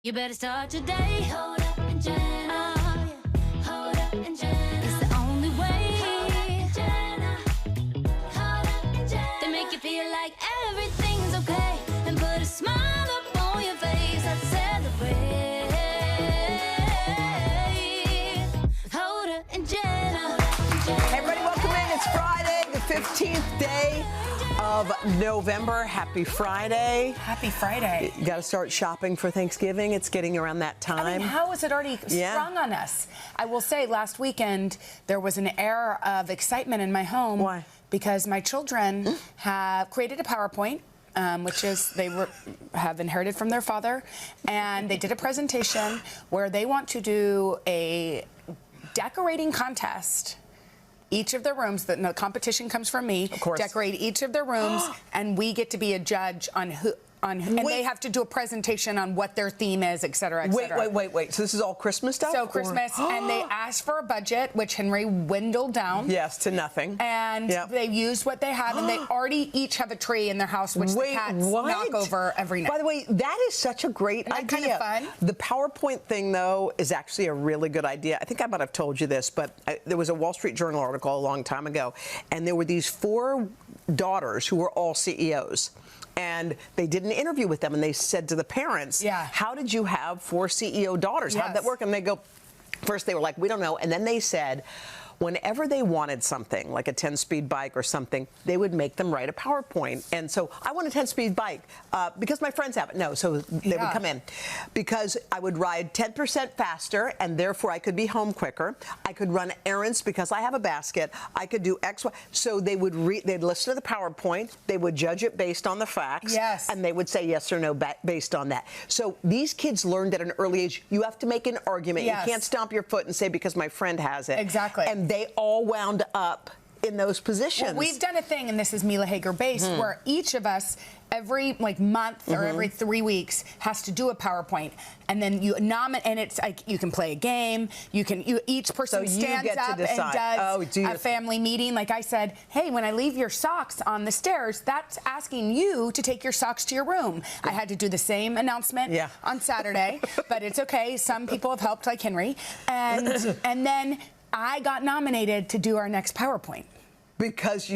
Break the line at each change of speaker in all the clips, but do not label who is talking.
You better start today. Hoda and Jenna. Hoda and Jenna. It's the only way. Hoda and Jenna. Hoda and Jenna. They make you feel like everything's okay and put a smile up on your face. Let's celebrate. Hoda and Jenna.
Hey everybody, welcome in. It's Friday, the 15th day of November. Happy Friday.
Happy Friday.
You got to start shopping for Thanksgiving. It's getting around that time.
I mean, how is it already sprung on us? I will say last weekend there was an air of excitement in my home.
Why?
Because my children have created a PowerPoint, which is have inherited from their father, and they did a presentation where they want to do a decorating contest. Each of their rooms, the competition comes from me.
Of course.
Decorate each of their rooms, and we get to be a judge on who. And they have to do a presentation on what their theme is, et cetera, et cetera.
Wait. So this is all Christmas stuff?
So Christmas, and they asked for a budget, which Henry dwindled down.
Yes, to nothing.
And they used what they had, and they already each have a tree in their house, which the cats knock over every night.
By the way, that is such a great idea.
Kind of fun?
The PowerPoint thing, though, is actually a really good idea. I think I might have told you this, but there was a Wall Street Journal article a long time ago, and there were these 4 daughters who were all CEOs. And they did an interview with them, and they said to the parents, how did you have 4 CEO daughters? How did that work? And they go, first they were like, we don't know. And then they said, whenever they wanted something, like a 10-speed bike or something, they would make them write a PowerPoint. And so I want a 10-speed bike because my friends have it. No, so they would come in. Because I would ride 10% faster, and therefore I could be home quicker. I could run errands because I have a basket. I could do X, Y. So they would they'd listen to the PowerPoint. They would judge it based on the facts.
Yes.
And they would say yes or no based on that. So these kids learned at an early age, you have to make an argument.
Yes.
You can't stomp your foot and say, because my friend has it.
Exactly.
And they all wound up in those positions.
Well, we've done a thing, and this is Mila Hager based, where each of us every month or every 3 weeks has to do a PowerPoint, and then you nominate, and it's like you can play a game. Each person stands up and does a family meeting. Like I said, hey, when I leave your socks on the stairs, that's asking you to take your socks to your room. I had to do the same announcement on Saturday, but it's okay. Some people have helped, like Henry, and then I got nominated to do our next PowerPoint. Because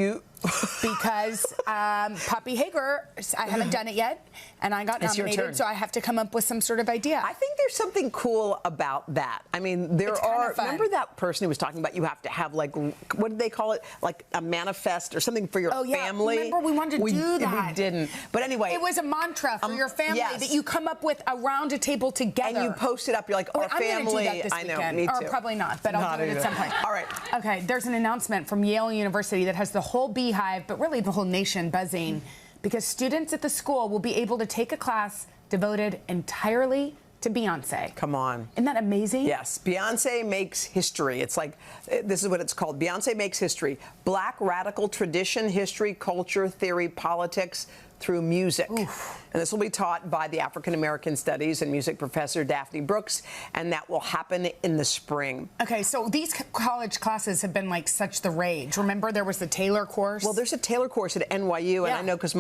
Poppy Hager, I haven't done it yet, and I got nominated, so I have to come up with some sort of idea.
I think there's something cool about that. I mean, remember that person who was talking about you have to have, like, what did they call it? Like a manifest or something for your family?
Remember we wanted to do that.
We didn't. But anyway.
It was a mantra for your family that you come up with around a table together.
And you post it up. You're like, our family.
I'm going to do that this weekend.
Me too.
Or probably not, but I'll do it at some point.
All right.
Okay, there's an announcement from Yale University that has the whole beehive, but really the whole nation buzzing, because students at the school will be able to take a class devoted entirely to Beyonce.
Come on.
Isn't that amazing?
Yes. Beyonce makes history. It's like, this is what it's called. Beyonce makes history. Black radical tradition, history, culture, theory, politics through music. Oof. And this will be taught by the African American Studies and Music professor Daphne Brooks, and that will happen in the spring.
Okay, so these college classes have been like such the rage. Remember there was the Taylor course?
Well, there's a Taylor course at NYU, and I know because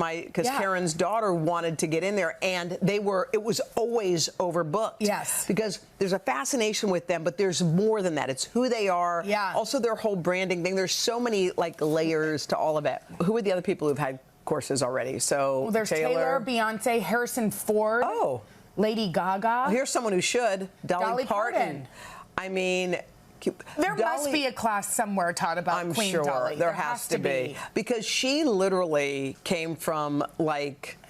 Karen's daughter wanted to get in there, and it was always overbooked.
Yes.
Because there's a fascination with them, but there's more than that. It's who they are.
Yeah.
Also their whole branding thing. There's so many layers to all of it. Who are the other people who've had courses already? So
there's Taylor, Beyonce, Harrison Ford, Lady Gaga.
Well, here's someone who should. Dolly Parton. I mean,
there must be a class somewhere taught about Queen Dolly.
There has to be. Because she literally came from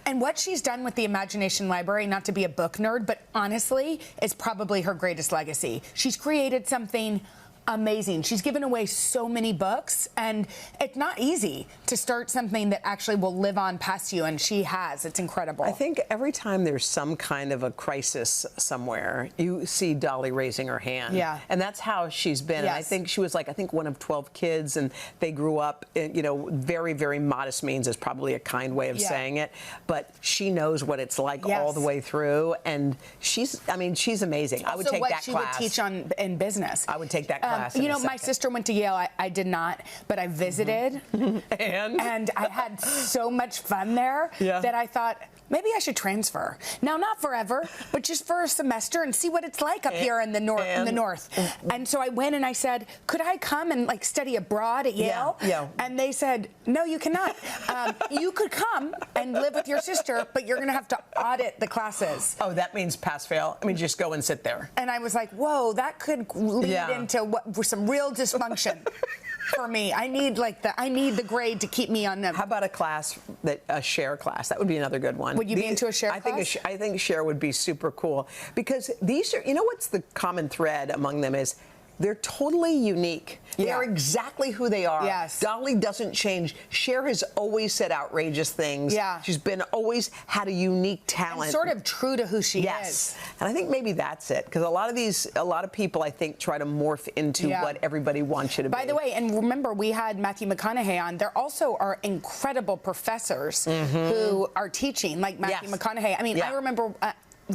and what she's done with the Imagination Library, not to be a book nerd, but honestly, is probably her greatest legacy. She's created something amazing. She's given away so many books, and it's not easy to start something that actually will live on past you, and she has. It's incredible.
I think every time there's some kind of a crisis somewhere, you see Dolly raising her hand. Yeah. And that's how she's been. Yes. And I think she was one of 12 kids, and they grew up in, very, very modest means is probably a kind way of saying it, but she knows what it's like all the way through, and she's amazing.
Also,
I would take that class.
What she would teach in business.
I would take that class.
My sister went to Yale. I did not, but I visited.
And
I had so much fun there that I thought, maybe I should transfer. Now, not forever, but just for a semester and see what it's like up here in the north. And so I went and I said, could I come and like study abroad at Yale?
Yeah.
And they said, no, you cannot. You could come and live with your sister, but you're going to have to audit the classes.
Oh, that means pass fail. I mean, just go and sit there.
And I was like, whoa, that could lead into some real dysfunction. For me, I need the grade to keep me on them.
How about a share class? That would be another good one.
Would you be into a share class?
I think share would be super cool because these are, you know what's the common thread among them is they're totally unique. They are exactly who they are.
Yes.
Dolly doesn't change. Cher has always said outrageous things.
Yeah.
She's always had a unique talent.
And sort of true to who she
Yes.
is.
And I think maybe that's it. Because a lot of people, I think, try to morph into what everybody wants you to be.
By the way, and remember, we had Matthew McConaughey on. There also are incredible professors who are teaching, like Matthew McConaughey. I mean, I remember...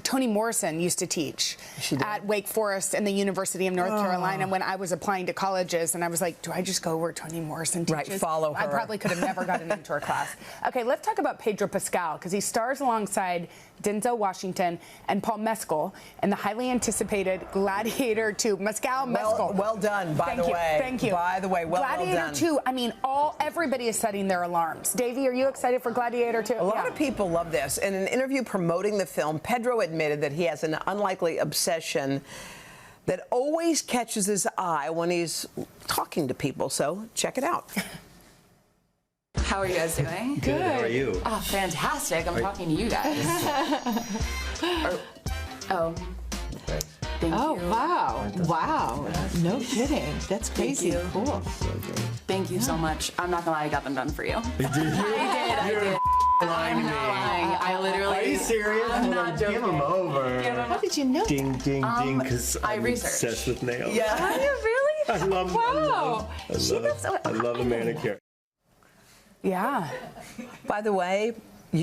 Toni Morrison used to teach at Wake Forest and the University of North Carolina when I was applying to colleges, and I was like, do I just go where Toni Morrison teaches?
Right, follow her.
I probably could have never gotten into her class. Okay, let's talk about Pedro Pascal, because he stars alongside Denzel Washington and Paul Mescal in the highly anticipated Gladiator 2. Mescal.
Well done, by the way.
Thank you.
By the way, well done.
Gladiator 2, I mean, everybody is setting their alarms. Davey, are you excited for Gladiator 2?
A lot of people love this. In an interview promoting the film, Pedro admitted that he has an unlikely obsession that always catches his eye when he's talking to people. So check it out.
How are you guys doing?
Good. How are you?
Oh, fantastic. I'm talking to you guys. Thank you.
Oh, wow. Wow. No kidding. That's crazy.
Thank you.
Cool.
Thank you so much. I'm not gonna lie, I got them done for you.
Did you?
I did.
Lying to me.
I literally.
Are you serious?
I'm not joking.
Give them over.
How did you know?
Ding, ding, ding, because I'm
researched.
obsessed with nails.
Yeah. Are you really?
I love
Wow.
I love a manicure.
Yeah.
By the way,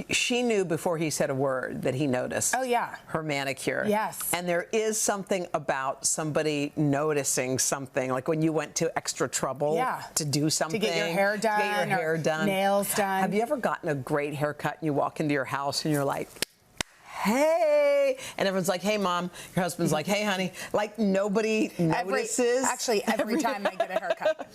she knew before he said a word that he noticed.
Oh, yeah.
Her manicure.
Yes.
And there is something about somebody noticing something, like when you went to extra trouble to do something.
To get your hair done.
To get your hair done.
Nails done.
Have you ever gotten a great haircut and you walk into your house and you're like, hey, and everyone's like, hey, Mom. Your husband's like, hey, honey. Like, nobody notices.
Every time I get a haircut.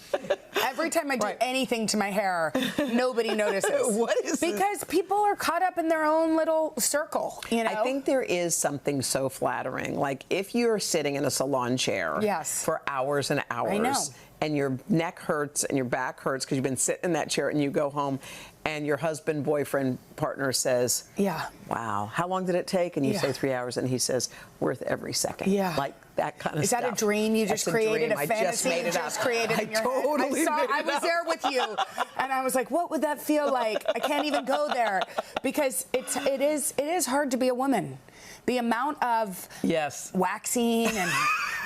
Every time I do anything to my hair, nobody notices.
What is this?
Because people are caught up in their own little circle, you know?
I think there is something so flattering. Like, if you're sitting in a salon chair for hours and hours, and your neck hurts and your back hurts because you've been sitting in that chair, and you go home and your husband, boyfriend, partner says, wow, how long did it take? And you say 3 hours, and he says, worth every second. Like that kind of stuff.
Is that a dream you just created? A fantasy you just created in your head? I was there with you, and I was like, what would that feel like? I can't even go there because it is hard to be a woman. The amount of waxing and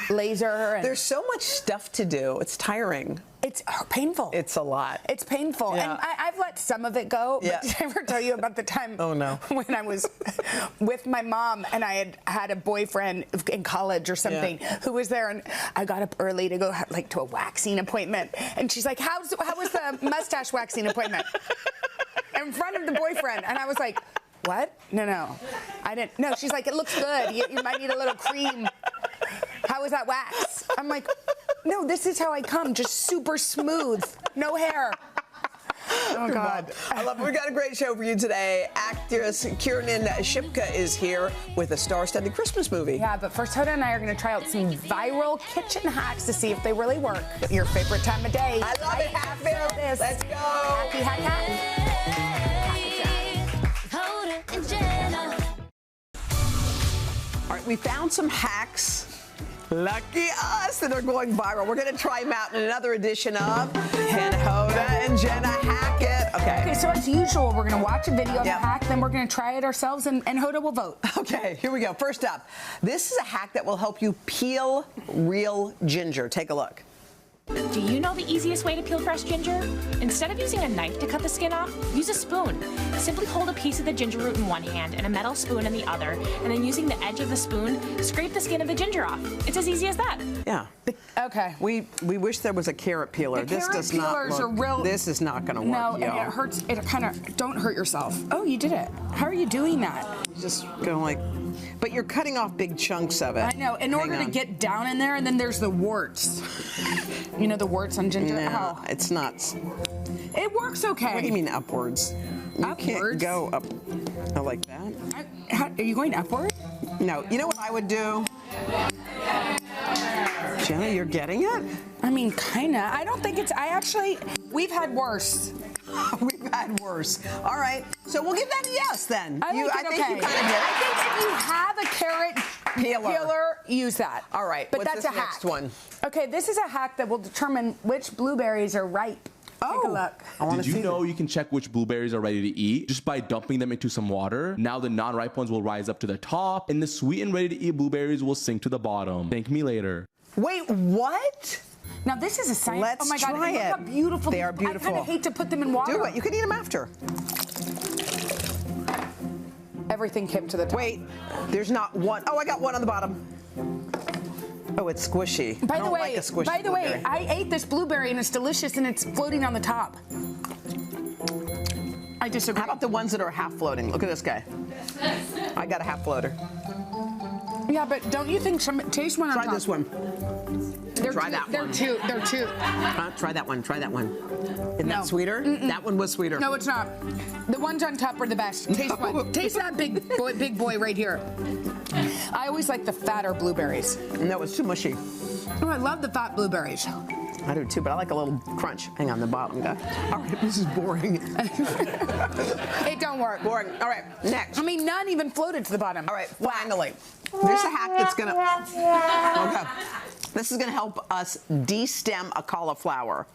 laser. And
there's so much stuff to do. It's tiring.
It's painful.
It's a lot.
It's painful. And I've let some of it go. But did I ever tell you about the time when I was with my mom and I had a boyfriend in college or something who was there, and I got up early to go to a waxing appointment. And she's like, how was the mustache waxing appointment? In front of the boyfriend. And I was like, what? No. I didn't. No, she's like, it looks good. You might need a little cream. How is that wax? I'm like, no, this is how I come, just super smooth, no hair. Oh, God.
I love it. We've got a great show for you today. Actress Kiernan Shipka is here with a star-studded Christmas movie.
Yeah, but first, Hoda and I are going to try out some viral kitchen hacks to see if they really work. Your favorite time of day.
I love it. Hackville. Let's go.
Happy hack.
Hoda and Jenna.
All right, we found some hacks. Lucky us that are going viral. We're going to try them out in another edition of Can Hoda and Jenna Hack It?
Okay, so as usual, we're going to watch a video of the hack, then we're going to try it ourselves, and Hoda will vote.
Okay, here we go. First up, this is a hack that will help you peel real ginger. Take a look.
Do you know the easiest way to peel fresh ginger? Instead of using a knife to cut the skin off, use a spoon. Simply hold a piece of the ginger root in one hand and a metal spoon in the other, and then using the edge of the spoon, scrape the skin of the ginger off. It's as easy as that.
Yeah.
Okay.
We wish there was a carrot peeler.
The
This
carrot
does not
peelers
look,
are real.
This is not going to work,
No, and
y'all.
it hurts. It kind of. Don't hurt yourself. Oh, you did it. How are you doing that?
Just going like, but you're cutting off big chunks of it.
I know. In order to get down in there, and then there's the warts. You know the warts on ginger?
No,
Oh.
it's not.
It works okay.
What do you mean upwards? You can't
Upwards?
go up like that.
Are you going upward?
No. You know what I would do? Jenna, you're getting it?
I mean, kinda. I don't think it's. We've had worse.
We've had worse. All right. So we'll give that a yes then.
I think
you kind of
I
get it.
think if you have a carrot peeler, use that.
All right.
But
What's
that's
this
a hack.
next one?
Okay, this is a hack that will determine which blueberries are ripe. Take a look.
I want to
Did
see.
you know you can check which blueberries are ready to eat just by dumping them into some water? Now the non-ripe ones will rise up to the top, and the sweet and ready-to-eat blueberries will sink to the bottom. Thank me later.
Wait, what?
Now this is a science.
Let's
oh my God!
try
Look
it.
how beautiful
They are beautiful.
I kind of hate to put them in water.
Do it. You can eat them after.
Everything came to the top.
Wait, there's not one. Oh, I got one on the bottom. Oh, it's squishy.
By
I
the
don't
way,
like a squishy blueberry.
I ate this blueberry and it's delicious and it's floating on the top. I disagree.
How about the ones that are half floating? Look at this guy. I got a half floater.
Yeah, but don't you think taste one on
Try
top?
this one. Try that
They're
one.
They're two.
Try that one. Try that one. Isn't
No.
that sweeter? That one was sweeter.
No, it's not. The ones on top are the best. Taste one. Taste that big boy right here. I always like the fatter blueberries.
No, it's too mushy.
Oh, I love the fat blueberries.
I do too, but I like a little crunch. Hang on, the bottom guy. All right, this is boring.
It don't work.
Boring. All right, next.
I mean, none even floated to the bottom.
All right, finally. There's a hack that's gonna. Okay. This is gonna help us de-stem a cauliflower.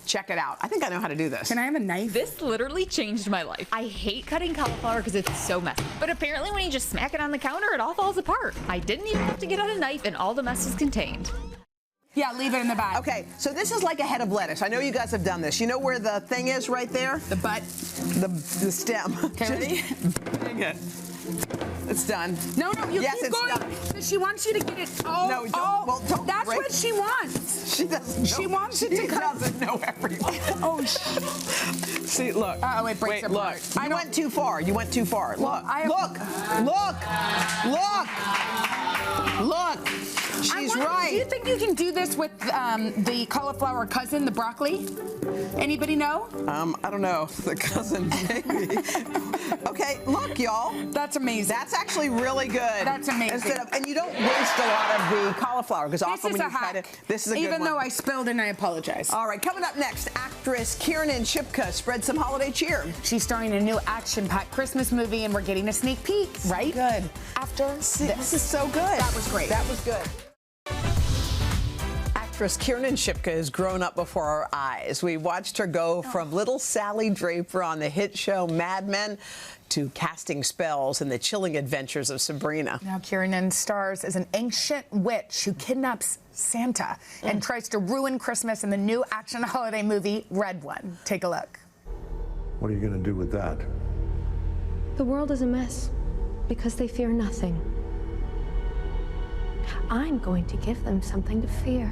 Check it out. I think I know how to do this.
Can I have a knife?
This literally changed my life. I hate cutting cauliflower because it's so messy. But apparently when you just smack it on the counter, it all falls apart. I didn't even have to get out a knife and all the mess is contained.
Yeah, leave it in the bag.
Okay, so this is like a head of lettuce. I know you guys have done this. You know where the thing is right there?
The butt.
The stem.
Okay, ready?
Dang it. It's done.
No, you
Yes,
keep
it's
going.
done.
She wants you to get it all.
No, don't.
all-
Well, don't
That's
break.
what she wants.
She doesn't know.
She wants it to cut.
She doesn't know everything.
Oh,
See, look.
Uh-oh, it breaks
Wait,
apart.
look. You went too far. You went too far.
Well,
Look.
I have-
Look. She's right.
Do you think you can do this with the cauliflower cousin, the broccoli? Anybody know?
I don't know. The cousin, maybe. Okay, look, y'all.
That's amazing.
That's actually really good.
That's amazing.
And you don't waste a lot of the cauliflower because
This
often
is
when
a
you cut
hack.
it, this is a good
Even
one.
though I spilled and I apologize.
All right, coming up next, actress Kiernan Shipka spread some holiday cheer.
She's starring in a new action-packed Christmas movie, and we're getting a sneak peek, right?
Good.
After
This is so good.
That was great.
That was good. Actress Kiernan Shipka has grown up before our eyes. We watched her go from little Sally Draper on the hit show Mad Men to casting spells in the chilling adventures of Sabrina.
Now Kiernan stars as an ancient witch who kidnaps Santa and tries to ruin Christmas in the new action holiday movie Red One. Take a look.
What are you going to do with that?
The world is a mess because they fear nothing. I'm going to give them something to fear.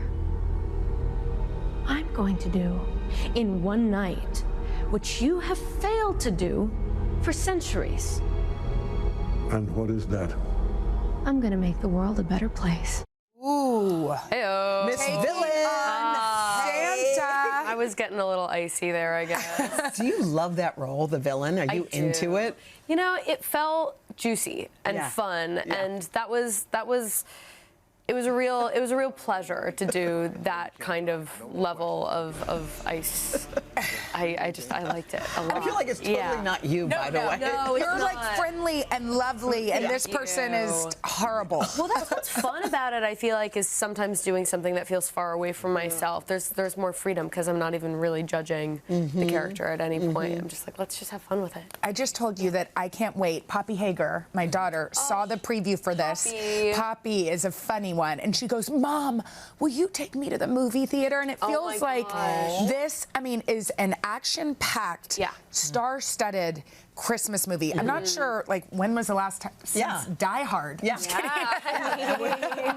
I'm going to do in one night what you have failed to do for centuries.
And what is that?
I'm going to make the world a better place.
Ooh.
Heyo.
Miss Villain.
Santa.
I was getting a little icy there, I guess.
Do you love that role, the villain? Are you into it?
You know, it felt juicy and fun, and that was. It was a real pleasure to do that kind of level of ice. I liked it a lot.
I feel like it's totally not you, by the way.
No, it's
You're
not.
like friendly and lovely, and this person is horrible.
Well, that's what's fun about it, I feel like, is sometimes doing something that feels far away from myself. There's more freedom because I'm not even really judging the character at any point. I'm just like, let's just have fun with it.
I just told you that I can't wait. Poppy Hager, my daughter, saw the preview for this.
Poppy.
Poppy is a funny anyone. And she goes, Mom, will you take me to the movie theater? And it feels like this, I mean, is an action-packed, star-studded Christmas movie. I'm not sure, like, when was the last time since Die Hard?
Yeah.
Just kidding.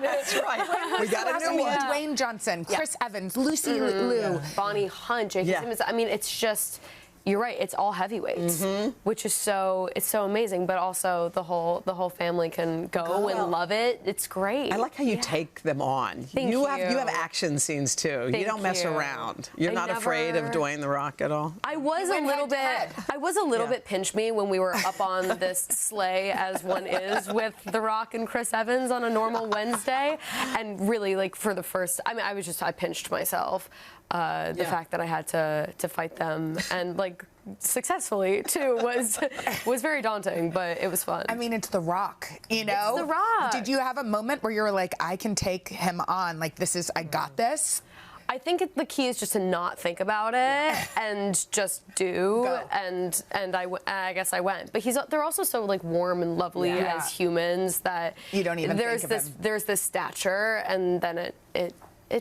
That's right. We got a new one.
Dwayne Johnson, Chris Evans, Lucy Liu,
Bonnie Hunt, J.K. Simmons. I mean, it's just, you're right. It's all heavyweights, which is it's so amazing. But also the whole family can go and love it. It's great.
I like how you take them on.
Thank you.
You have action scenes too. You don't mess around. You're not afraid of Dwayne the Rock at all.
I was a little bit pinch me when we were up on this sleigh, as one is, with The Rock and Chris Evans on a normal Wednesday, and really, like, for the first, I mean, I pinched myself. The fact that I had to fight them, and, like, successfully too, was very daunting, but it was fun.
I mean, it's The Rock, you know?
It's The Rock.
Did you have a moment where you were like, I can take him on, like, I got this?
I think the key is just to not think about it and just do. And I guess I went. But they're also so, like, warm and lovely as humans that
you don't even think of him.
There's this stature, and then it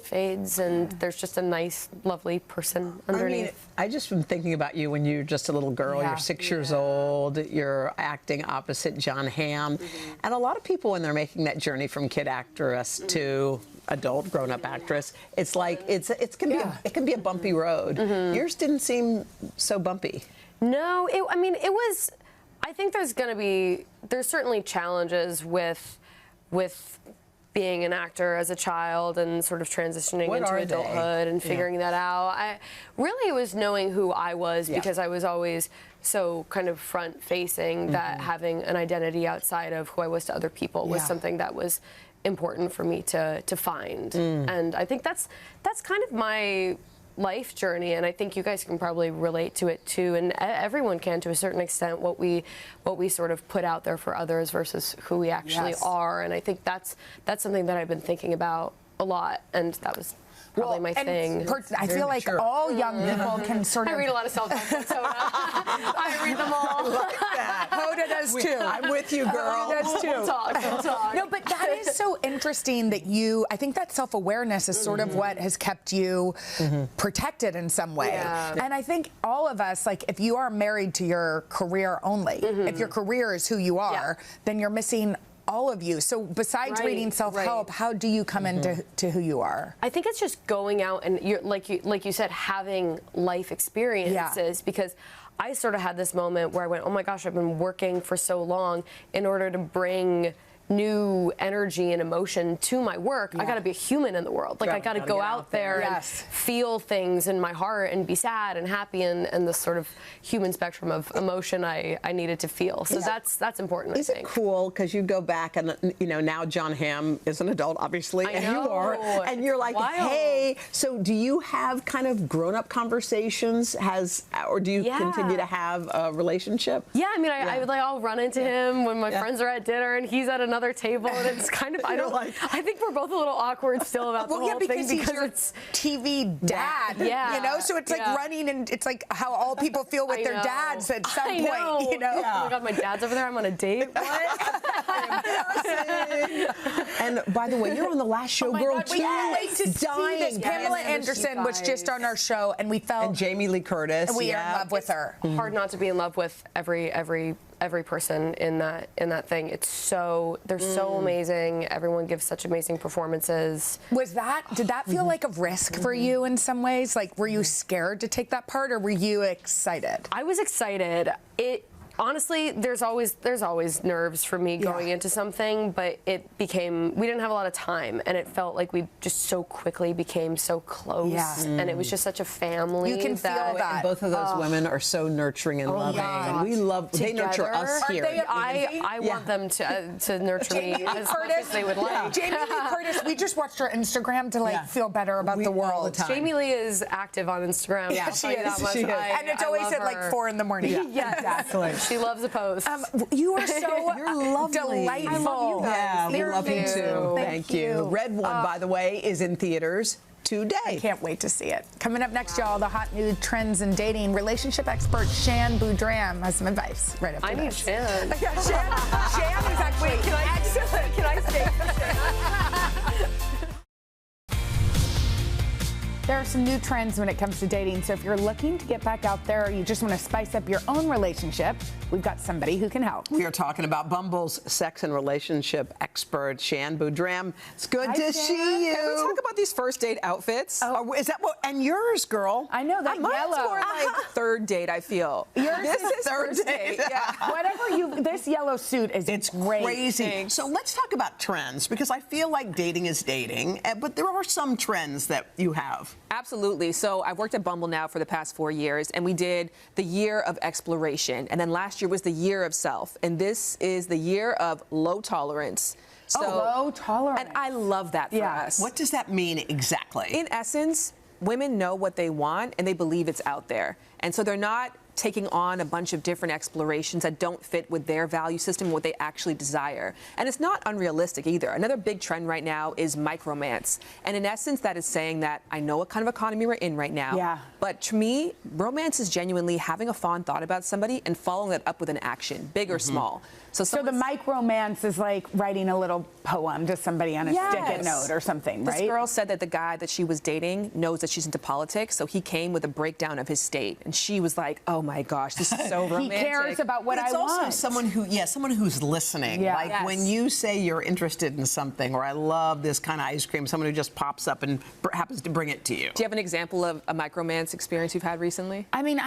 fades, and there's just a nice, lovely person underneath.
I mean, I just been thinking about you when you're just a little girl. You're 6 years old. You're acting opposite Jon Hamm, and a lot of people, when they're making that journey from kid actress to adult grown-up actress, it's like it can be a bumpy road. Yours didn't seem so bumpy.
No, I mean, it was. I think there's certainly challenges with being an actor as a child and sort of transitioning into adulthood and figuring that out. It was knowing who I was, because I was always so kind of front-facing that having an identity outside of who I was to other people was something that was important for me to find. And I think that's kind of my life journey, and I think you guys can probably relate to it too, and everyone can to a certain extent, what we sort of put out there for others versus who we actually are. And I think that's something that I've been thinking about a lot, and that was probably my thing.
I feel like all young people can sort of...
I read a lot of self-help books, Hoda. I read them all.
Like that.
Hoda does too.
I'm with you, girl.
Hoda does too.
We'll talk.
No, but that is so interesting that I think that self-awareness is sort of what has kept you protected in some way. And I think all of us, like, if you are married to your career only, if your career is who you are, then you're missing all of you. So besides reading self-help, how do you come into who you are?
I think it's just going out and, like you said, having life experiences, because I sort of had this moment where I went, oh my gosh, I've been working for so long in order to bring new energy and emotion to my work. I got to be a human in the world. Like, I got to go out there and feel things in my heart and be sad and happy and the sort of human spectrum of emotion I needed to feel. So that's important, I think.
Is it cool, because you go back and, you know, now Jon Hamm is an adult, obviously, and you are, and you're like, hey, so do you have kind of grown-up conversations, or do you continue to have a relationship?
Yeah, I mean, I'll run into him when my friends are at dinner and he's at another table, and it's kind of, I think we're both a little awkward still about the whole thing, because
it's TV dad, you know, so it's like running, and it's like how all people feel with their dads at some point, you know.
Oh my God, my dad's over there, I'm on a date. What?
And by the way, you're on the last show, girl, too.
We can't wait to see this. Pamela Anderson was just on our show, and we felt...
And Jamie Lee Curtis.
And we are in love with her.
Hard not to be in love with every person in that thing. They're so amazing. Everyone gives such amazing performances.
Did that feel like a risk for you in some ways? Like, were you scared to take that part, or were you excited?
I was excited. Honestly, there's always nerves for me going into something, but we didn't have a lot of time, and it felt like we just so quickly became so close, and it was just such a family.
You can feel that.
And both of those women are so nurturing and loving. And we love, they nurture us here.
I want them to nurture me as much as they would like.
Jamie Lee Curtis, we just watched her Instagram to feel better about the world.
All the time.
Jamie Lee is active on Instagram.
Yeah, she is. And it's always at like 4 in the morning.
Yeah, exactly. She loves a post.
You are so delightful.
I love you guys.
Yeah, we love you too. Thank you. Red One, by the way, is in theaters today.
I can't wait to see it. Coming up next, y'all, the hot new trends in dating. Relationship expert Shan Boudram has some advice right after this.
I need Shan.
Shan is actually excellent.
Can I stay for Shan?
There are some new trends when it comes to dating, so if you're looking to get back out there or you just want to spice up your own relationship, we've got somebody who can help.
We are talking about Bumble's sex and relationship expert, Shan Boudram. It's good to see you.
Can we talk about these first date outfits?
Oh, is that what? And yours, girl?
I know that
Mine's
yellow.
more like third date, I feel.
Yours
this
is
is
third
first
date.
date. Yeah.
Whatever you, this yellow suit is great.
Crazy.
Thanks.
So let's talk about trends, because I feel like dating is dating, but there are some trends that you have.
Absolutely. So I've worked at Bumble now for the past 4 years, and we did the year of exploration. And then last year was the year of self. And this is the year of low tolerance. So,
low tolerance.
And I love that for us.
What does that mean exactly?
In essence, women know what they want and they believe it's out there. And so they're not taking on a bunch of different explorations that don't fit with their value system and what they actually desire. And it's not unrealistic either. Another big trend right now is micromance. And in essence, that is saying that I know what kind of economy we're in right now. But to me, romance is genuinely having a fond thought about somebody and following that up with an action, big or small.
So the micromance is like writing a little poem to somebody on a stick-it note or something, right?
This girl said that the guy that she was dating knows that she's into politics, so he came with a breakdown of his state, and she was like, "Oh my gosh, this is so romantic."
He cares about what I want.
It's also someone who's listening.
Yeah.
Like when you say you're interested in something, or I love this kind of ice cream, someone who just pops up and happens to bring it to you.
Do you have an example of a micromance experience you've had recently?
I mean,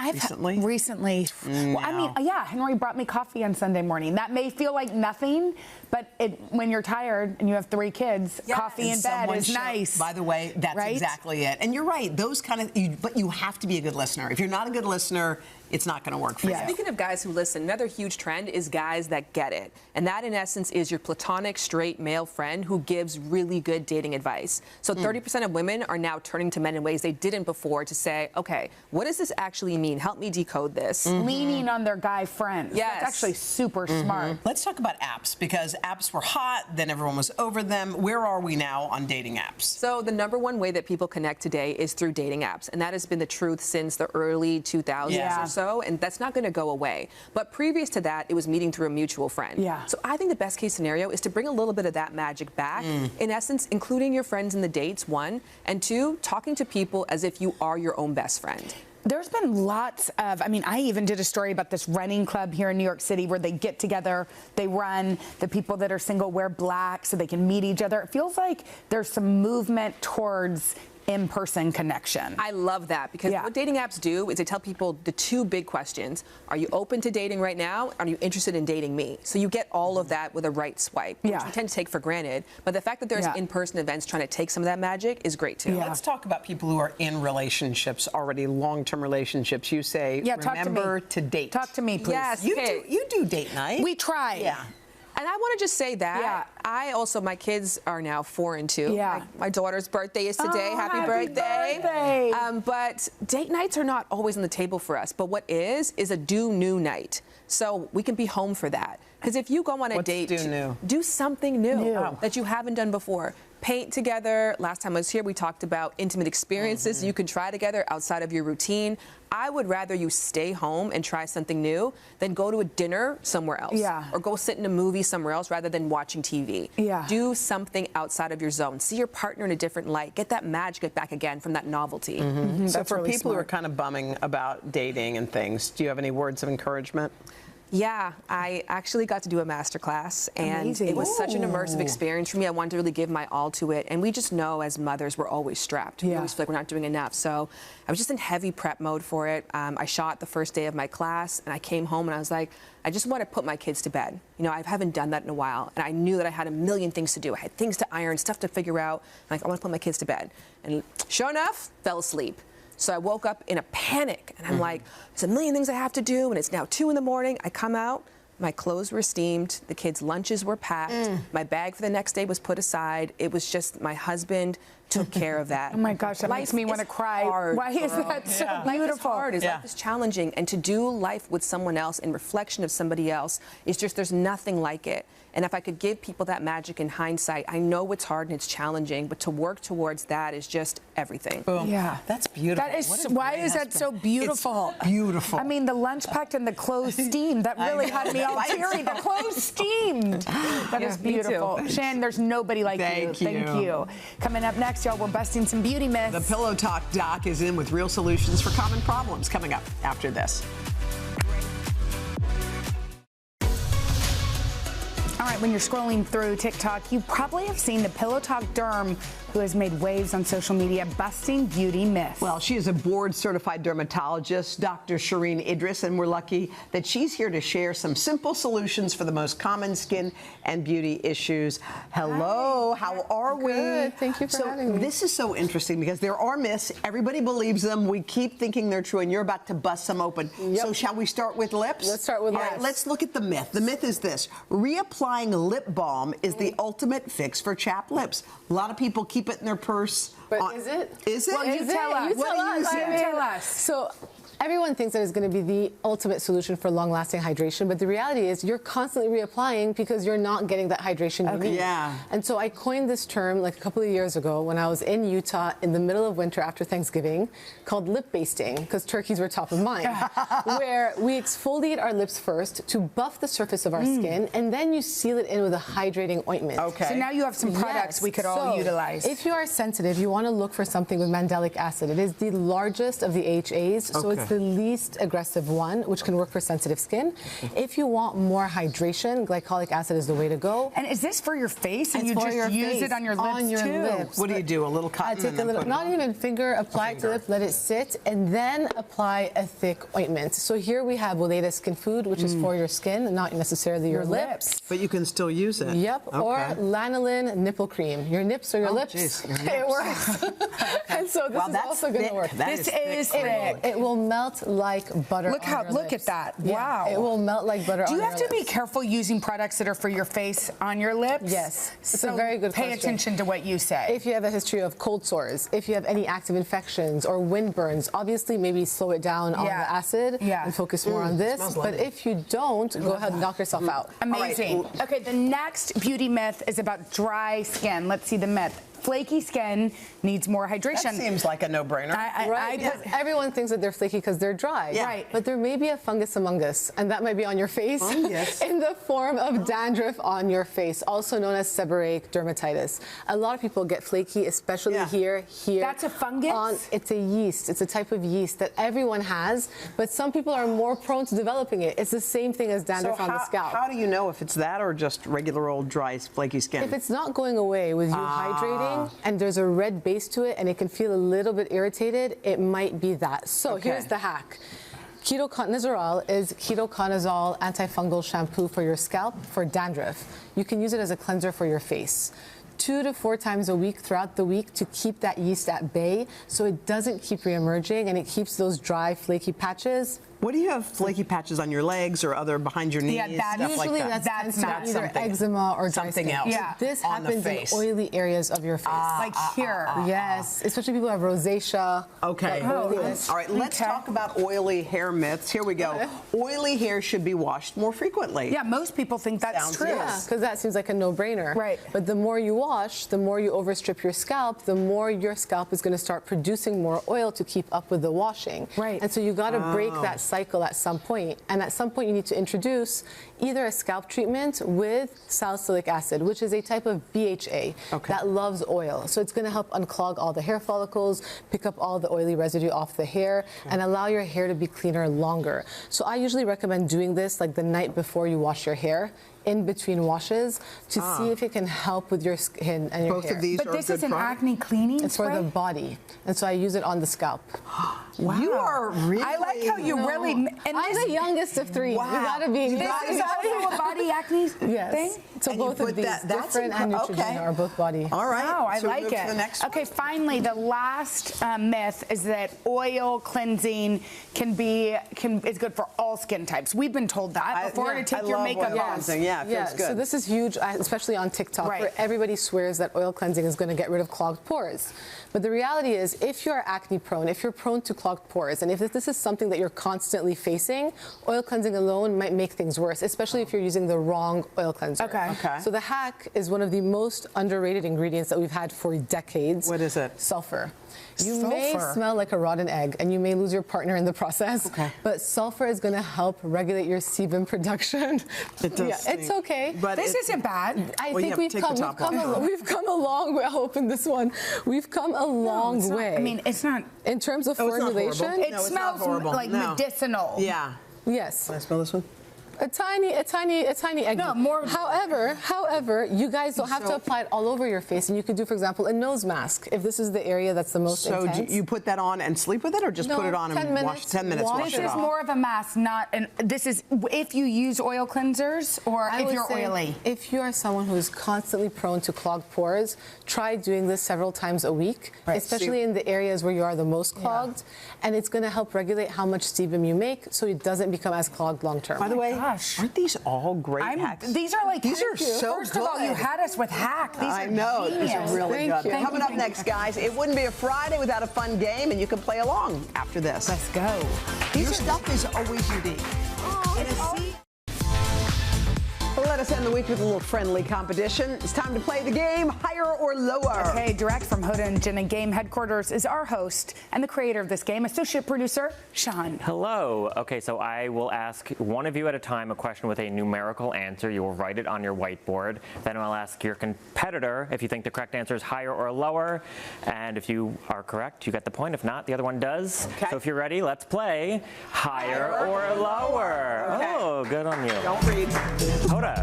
recently. Well, I mean, Henry brought me coffee on Sunday morning. That may feel like nothing, but when you're tired and you have 3 kids, coffee in bed is nice.
By the way, that's exactly it. And you're right. Those kind of, but you have to be a good listener. If you're not a good listener, it's not going to work for you.
Speaking of guys who listen, another huge trend is guys that get it. And that, in essence, is your platonic, straight male friend who gives really good dating advice. So 30% of women are now turning to men in ways they didn't before to say, okay, what does this actually mean? Help me decode this.
Leaning on their guy friends.
Yes.
That's actually super smart.
Let's talk about apps, because apps were hot, then everyone was over them. Where are we now on dating apps?
So the #1 way that people connect today is through dating apps. And that has been the truth since the early 2000s or so. And that's not going to go away. But previous to that, it was meeting through a mutual friend. So I think the best case scenario is to bring a little bit of that magic back. In essence, including your friends in the dates, 1, and 2, talking to people as if you are your own best friend.
There's been lots of, I mean, I even did a story about this running club here in New York City where they get together, they run, the people that are single wear black so they can meet each other. It feels like there's some movement towards in-person connection.
I love that, because what dating apps do is they tell people the 2 big questions. Are you open to dating right now? Are you interested in dating me? So you get all of that with a right swipe, which we tend to take for granted. But the fact that there's in-person events trying to take some of that magic is great too.
Let's talk about people who are in relationships already, long-term relationships. You say, remember to date.
Talk to me, please.
Yes,
you do date night.
We try.
And I want to just say that I also, my kids are now 4 and 2. My daughter's birthday is today. Happy birthday. But date nights are not always on the table for us. But what is a do new night. So we can be home for that. Because if you go on a date, do something new that you haven't done before. Paint together. Last time I was here, we talked about intimate experiences you can try together outside of your routine. I would rather you stay home and try something new than go to a dinner somewhere else. Or go sit in a movie somewhere else rather than watching TV. Do something outside of your zone. See your partner in a different light. Get that magic back again from that novelty.
So for people who are kind of bumming about dating and things, do you have any words of encouragement?
Yeah, I actually got to do a master class, and it was such an immersive experience for me. I wanted to really give my all to it, and we just know as mothers we're always strapped. We always feel like we're not doing enough. So I was just in heavy prep mode for it. I shot the first day of my class, and I came home and I was like, I just want to put my kids to bed. You know, I haven't done that in a while, and I knew that I had a million things to do. I had things to iron, stuff to figure out. I'm like, I want to put my kids to bed. And sure enough, fell asleep. So I woke up in a panic, and I'm like, there's a million things I have to do, and it's now 2 in the morning. I come out, my clothes were steamed, the kids' lunches were packed, my bag for the next day was put aside. It was just my husband took care of that.
Oh my gosh, that makes me want to cry.
Hard,
Why is that so beautiful?
Life is hard. Life is challenging, and to do life with someone else in reflection of somebody else is just, there's nothing like it. And if I could give people that magic in hindsight, I know it's hard and it's challenging, but to work towards that is just everything.
Boom.
Yeah.
That's beautiful.
That is, why is that so beautiful?
It's beautiful.
I mean, the lunch packed and the clothes steamed. That really had me all teary. The clothes steamed. That is beautiful. Shan, there's nobody like you. Thank you. Coming up next. next, y'all, we're busting some beauty myths.
The Pillow Talk doc is in with real solutions for common problems coming up after this.
All right, when you're scrolling through TikTok, you probably have seen the Pillow Talk derm who has made waves on social media busting beauty myths.
Well, she is a board-certified dermatologist, Dr. Shireen Idris, and we're lucky that she's here to share some simple solutions for the most common skin and beauty issues. Hello, how are we?
Good. Thank you for having me.
This is so interesting because there are myths. Everybody believes them. We keep thinking they're true, and you're about to bust some open.
Yep.
So shall we start with lips?
Let's start with
All
lips.
right, let's look at the myth. The myth is this: reapplying lip balm is the ultimate fix for chapped lips. A lot of people keep it in their purse.
But is it?
Is it?
Well, you tell us.
You tell us. So everyone thinks that it's going to be the ultimate solution for long-lasting hydration, but the reality is you're constantly reapplying because you're not getting that hydration you need.
Yeah.
And so I coined this term like a couple of years ago when I was in Utah in the middle of winter after Thanksgiving, called lip basting, because turkeys were top of mind, where we exfoliate our lips first to buff the surface of our skin, and then you seal it in with a hydrating ointment.
Okay.
So now you have some products we could all utilize.
If you are sensitive, you want to look for something with mandelic acid. It is the largest of the AHAs, so it's the least aggressive one, which can work for sensitive skin. If you want more hydration, glycolic acid is the way to go.
And is this for your face? And
It's
you
for
just
your
use
face,
it on your lips
on your
too?
lips.
What do you do? A little cotton?
I take
and then
a little,
put it
not
on?
even finger, apply it to lip, let it sit, and then apply a thick ointment. So here we have Weleda Skin Food, which is for your skin, not necessarily your lips.
But you can still use it.
Yep, or lanolin nipple cream. Your nips or your lips.
Geez, your
It works. And so this is also going to work.
This is thick.
It will melt like butter.
Look at that.
Yeah,
Wow.
it will melt like butter.
Do you
on
have
your
to be
lips.
careful using products that are for your face on your lips?
Yes. It's
So
a very good
pay
question.
attention to what you say.
If you have a history of cold sores, if you have any active infections or wind burns, obviously maybe slow it down on the acid and focus more on this. But if you don't, go ahead and knock yourself out.
Amazing. Okay, the next beauty myth is about dry skin. Let's see the myth. Flaky skin needs more hydration.
That seems like a no-brainer.
Because everyone thinks that they're flaky because they're dry.
Yeah. Right.
But there may be a fungus among us, and that might be on your face in the form of dandruff on your face, also known as seborrheic dermatitis. A lot of people get flaky, especially here.
That's a fungus?
It's a yeast. It's a type of yeast that everyone has, but some people are more prone to developing it. It's the same thing as dandruff on the scalp.
How do you know if it's that or just regular old dry, flaky skin?
If it's not going away with you hydrating, and there's a red base to it and it can feel a little bit irritated, it might be that. So here's the hack. Ketoconazole is ketoconazole antifungal shampoo for your scalp for dandruff. You can use it as a cleanser for your face. 2 to 4 times a week throughout the week to keep that yeast at bay so it doesn't keep reemerging and it keeps those dry, flaky patches.
What do you have flaky patches on your legs or other behind your knees?
Stuff
like that.
That's not either eczema or dry
something
skin.
else.
Yeah. This
on
happens in oily areas of your face.
Like here.
Yes, especially people who have rosacea.
Okay. All right, let's talk about oily hair myths. Here we go. Oily hair should be washed more frequently.
Yeah, most people think that's true.
Yeah, because that seems like a no-brainer.
Right.
But the more you wash, the more you overstrip your scalp, the more your scalp is going to start producing more oil to keep up with the washing.
Right.
And so you got to break that cycle at some point. And at some point you need to introduce either a scalp treatment with salicylic acid, which is a type of BHA that loves oil. So it's going to help unclog all the hair follicles, pick up all the oily residue off the hair, and allow your hair to be cleaner longer. So I usually recommend doing this like the night before you wash your hair, in between washes, to see if it can help with your skin and your hair.
Both of these
But this is an acne cleaning
It's for the body, and so I use it on the scalp.
Wow. You are really...
I like how you really... And
I'm the youngest of 3.
Wow.
You gotta be...
This is also a body acne thing?
So
And
both
you
of
put
these,
that- that's
different and
incre-
Neutrogena, are both body.
All right.
Wow, I
So we
like
move
it.
to the next one.
Okay, finally, the last myth is that oil cleansing is good for all skin types. We've been told that before to take your makeup off.
Yeah, it feels good.
So this is huge, especially on TikTok, where everybody swears that oil cleansing is going to get rid of clogged pores. But the reality is, if you're acne prone, if you're prone to clogged pores, and if this is something that you're constantly facing, oil cleansing alone might make things worse, especially if you're using the wrong oil cleanser. So the hack is one of the most underrated ingredients that we've had for decades.
What is it?
Sulfur. You may smell like a rotten egg, and you may lose your partner in the process. But sulfur is going to help regulate your sebum production.
It does.
It It's okay.
But
this isn't bad.
I think we've come a long way. I'll open this one. We've come a long way.
I mean, it's not.
In terms of formulation,
it smells like medicinal.
Yeah.
Yes.
Can I smell this one?
A tiny egg.
No, more.
However, you guys don't have to apply it all over your face, and you could do, for example, a nose mask if this is the area that's the most intense.
So you put that on and sleep with it, or just put it on and wash 10 minutes?
This is more of a mask, not an. This is if you use oil cleansers or if you're oily.
If you are someone who is constantly prone to clogged pores, try doing this several times a week, especially in the areas where you are the most clogged, and it's going to help regulate how much sebum you make, so it doesn't become as clogged long term.
By the way, aren't these all great hacks?
These are
these are so
First
good.
of all, you had us with hack. These
I
are
know,
genius.
these are really good.
Thank
Coming up next, guys, it wouldn't be a Friday without a fun game, and you can play along after this.
Let's go.
Your stuff is always unique. Let us end the week with a little friendly competition. It's time to play the game, higher or lower.
Okay, direct from Hoda and Jenna Game Headquarters is our host and the creator of this game, associate producer, Sean.
Hello. Okay, so I will ask one of you at a time a question with a numerical answer. You will write it on your whiteboard. Then I'll ask your competitor if you think the correct answer is higher or lower. And if you are correct, you get the point. If not, the other one does. Okay. So if you're ready, let's play higher or lower. Okay. Oh, good on you.
Don't read.
Hoda.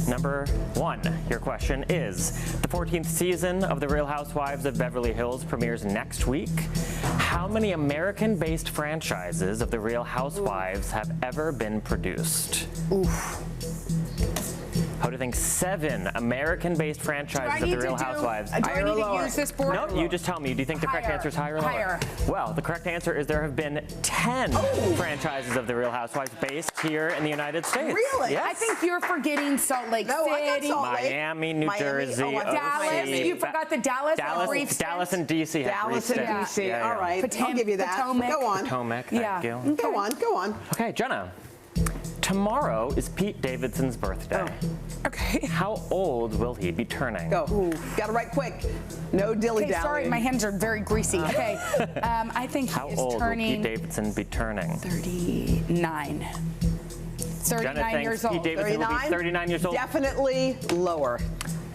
Number one, your question is, the 14th season of The Real Housewives of Beverly Hills premieres next week. How many American-based franchises of The Real Housewives have ever been produced?
Oof.
Hoda thinks 7 American-based franchises of The Real Housewives.
Do I need to use this board?
No, you just tell me. Do you think the correct answer is higher or lower?
Higher.
Well, the correct answer is there have been 10 franchises of The Real Housewives based here in the United States.
Really?
Yes.
I think you're forgetting Salt Lake City.
I got Salt Lake.
Miami, New Jersey,
Dallas. You forgot the Dallas.
Dallas and DC.
Dallas and DC.
Yeah.
All right. I'll give you that.
Potomac.
Go on.
Potomac. Thank you.
Go on. Go on.
Okay, Jenna. Tomorrow is Pete Davidson's birthday.
Okay.
How old will he be turning?
Go. Got to write quick. No dilly-dally.
Okay, sorry, my hands are very greasy. Okay. I think
How
he is
old
turning
will Pete Davidson be turning?
39. 39 years old.
Pete Davidson will be 39 years old.
Definitely lower.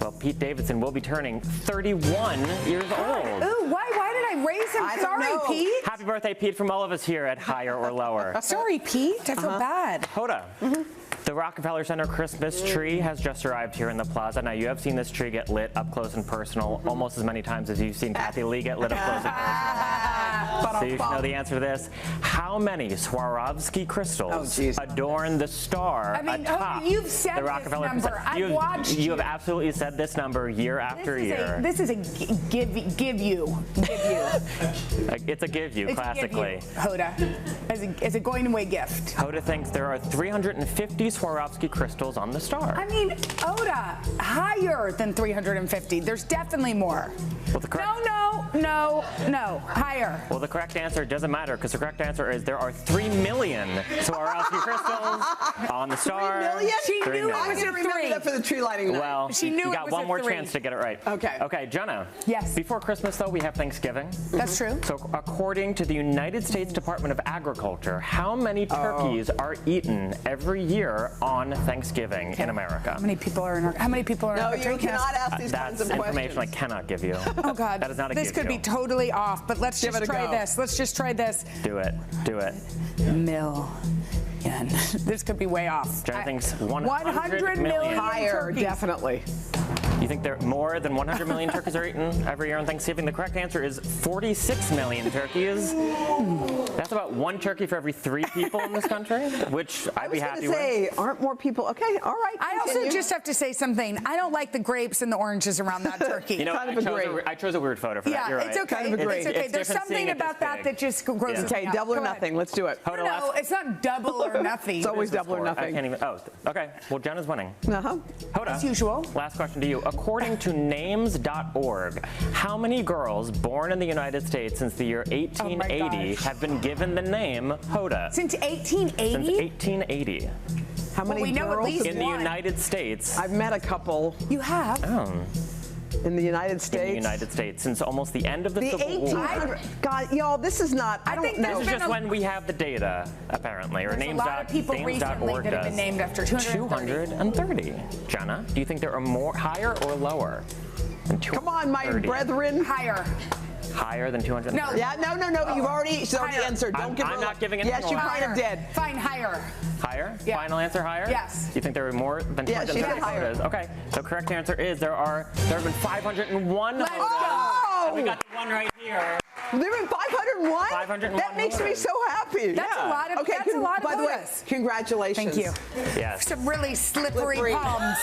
Well, Pete Davidson will be turning 31 years old.
Ooh, why did I raise him? Sorry, Pete.
Happy birthday, Pete, from all of us here at Higher or Lower.
Sorry, Pete. I feel bad.
Hoda. The Rockefeller Center Christmas tree has just arrived here in the plaza. Now, you have seen this tree get lit up close and personal almost as many times as you've seen Kathy Lee get lit up close and personal. So you should know the answer to this. How many Swarovski crystals adorn the star atop
you've said
the Rockefeller
this number. I've watched
you have absolutely said this number year after year.
This is a give you.
It's a give you, classically.
Hoda, as a going away gift.
Hoda thinks there are 350 Swarovski crystals on the star.
I mean, Hoda, higher than 350. There's definitely more.
Well, the correct
No, higher.
Well, the correct answer doesn't matter because the correct answer is there are 3 million Swarovski crystals on the star.
3 million?
She knew it
I'm
was
going to
a
remember
3.
that for the tree lighting night.
Well,
she knew
you
it
got
was
one
a
more
3.
chance to get it right.
Okay.
Okay, Jenna.
Yes.
Before Christmas, though, we have Thanksgiving.
That's true.
So, according to the United States Department of Agriculture, how many turkeys are eaten every year on Thanksgiving in America?
How many people are in our
No, you cannot ask these kinds
That's
of questions.
information I cannot give you.
Oh, God.
That is not a
This
give
could
you.
be totally off, but let's
Give
just
it a
try
go.
this. Let's just try this.
Do it. Do it.
Million. This could be way off.
Jenna thinks 100
100 million
Higher,
turkeys.
definitely.
You think there more than 100 million turkeys are eaten every year on Thanksgiving? The correct answer is 46 million turkeys. That's about 1 turkey for every 3 people in this country, which I'd be happy with.
I was going to say, aren't more people? Okay, all right.
I also just have to say something. I don't like the grapes and the oranges around that turkey.
You know, I chose a weird photo for that. You're right.
It's okay.
Kind of agree.
It's okay.
It's
There's
different seeing
something
it this
about that
big.
that just grosses
Okay,
me out.
double or
Go ahead.
nothing. Let's do it.
No, it's not double or nothing.
It's always double or
I
nothing.
can't even. Oh, okay. Well, Jenna's winning.
Uh-huh.
Hoda.
As usual.
Last question to you. According to names.org, how many girls born in the United States since the year 1880 have been given the name Hoda?
Since 1880?
Since 1880.
How many
we know at
girls
least
in the United States?
I've met a couple.
You have?
Oh.
In the United States?
In the United States, since almost the end of the Civil War.
1800. God, y'all, this is not. I don't know.
This is just when we have the data, apparently. Or
There's a lot of people recently that have been named after
230. Jenna, do you think there are more, higher or lower than 230?
Come on, my brethren.
Higher.
Higher than 230?
No.
Yeah, no. You've already answered. Don't give
I'm not giving it.
Yes, you kind of did.
Fine, higher.
Higher?
Yeah.
Final answer, higher?
Yes.
You think there are more than
Yeah, she
230
said higher.
Hodas? Okay. So correct answer is there have been 501
Let's
Hodas.
go.
And we got the one right here.
There were 501?
501
That makes me
Hodas.
so happy.
That's a lot of.
Okay,
that's a lot of
by the way,
Hodas.
congratulations.
Thank you.
Yes.
Some really slippery palms.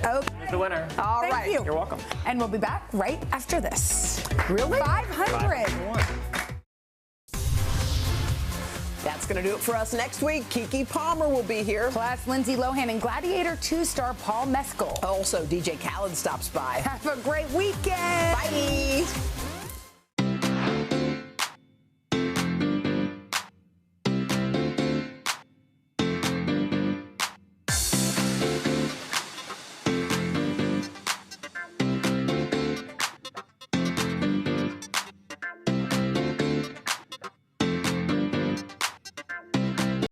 Okay.
Who's the winner?
All right.
Thank you.
You're welcome.
And we'll be back right after this.
Really?
500.
That's going to do it for us next week. Keke Palmer will be here.
Plus, Lindsay Lohan and Gladiator 2-star Paul Mescal.
Also, DJ Khaled stops by.
Have a great weekend.
Bye.